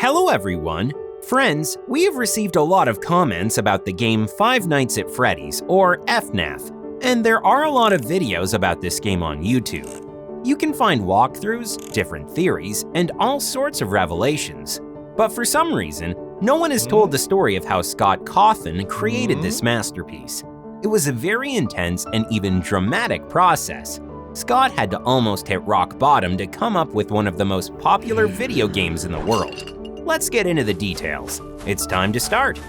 Hello everyone! Friends, we have received a lot of comments about the game Five Nights at Freddy's, or FNAF, and there are a lot of videos about this game on YouTube. You can find walkthroughs, different theories, and all sorts of revelations. But for some reason, no one has told the story of how Scott Cawthon created this masterpiece. It was a very intense and even dramatic process. Scott had to almost hit rock bottom to come up with one of the most popular video games in the world. Let's get into the details. It's time to start.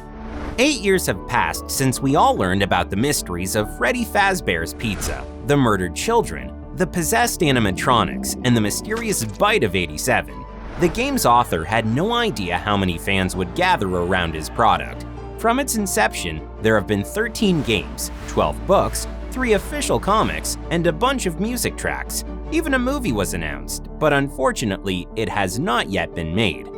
8 years have passed since we all learned about the mysteries of Freddy Fazbear's Pizza, the murdered children, the possessed animatronics, and the mysterious bite of 87. The game's author had no idea how many fans would gather around his product. From its inception, there have been 13 games, 12 books, 3 official comics, and a bunch of music tracks. Even a movie was announced, but unfortunately, it has not yet been made.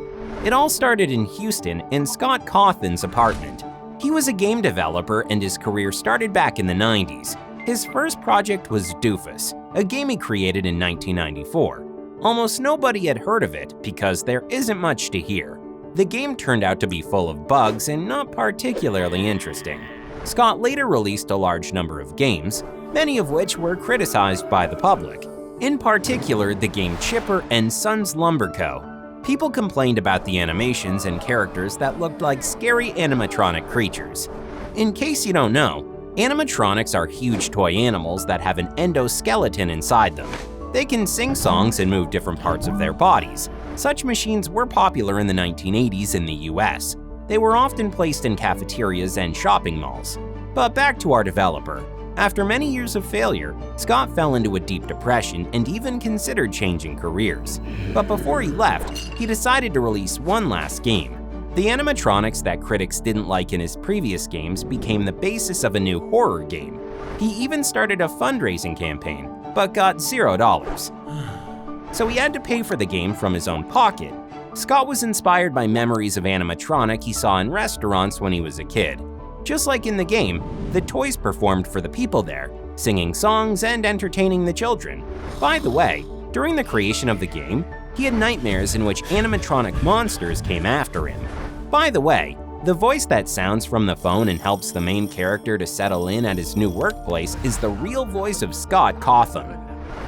It all started in Houston in Scott Cawthon's apartment. He was a game developer and his career started back in the 90s. His first project was Doofus, a game he created in 1994. Almost nobody had heard of it because there isn't much to hear. The game turned out to be full of bugs and not particularly interesting. Scott later released a large number of games, many of which were criticized by the public. In particular, the game Chipper and Sons Lumber Co. People complained about the animations and characters that looked like scary animatronic creatures. In case you don't know, animatronics are huge toy animals that have an endoskeleton inside them. They can sing songs and move different parts of their bodies. Such machines were popular in the 1980s in the US. They were often placed in cafeterias and shopping malls. But back to our developer. After many years of failure, Scott fell into a deep depression and even considered changing careers. But before he left, he decided to release one last game. The animatronics that critics didn't like in his previous games became the basis of a new horror game. He even started a fundraising campaign, but got $0. So he had to pay for the game from his own pocket. Scott was inspired by memories of animatronic he saw in restaurants when he was a kid. Just like in the game, the toys performed for the people there, singing songs and entertaining the children. By the way, during the creation of the game, he had nightmares in which animatronic monsters came after him. By the way, the voice that sounds from the phone and helps the main character to settle in at his new workplace is the real voice of Scott Cawthon.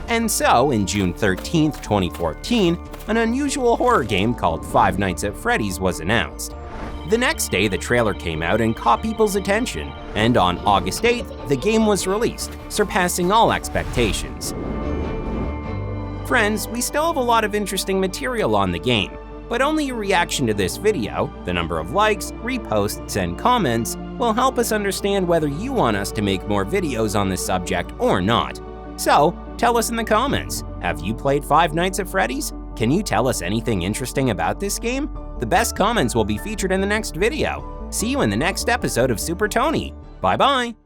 And so, in June 13, 2014, an unusual horror game called Five Nights at Freddy's was announced. The next day, the trailer came out and caught people's attention, and on August 8th, the game was released, surpassing all expectations. Friends, we still have a lot of interesting material on the game, but only your reaction to this video, the number of likes, reposts, and comments will help us understand whether you want us to make more videos on this subject or not. So, tell us in the comments, have you played Five Nights at Freddy's? Can you tell us anything interesting about this game? The best comments will be featured in the next video. See you in the next episode of Super Tony. Bye-bye!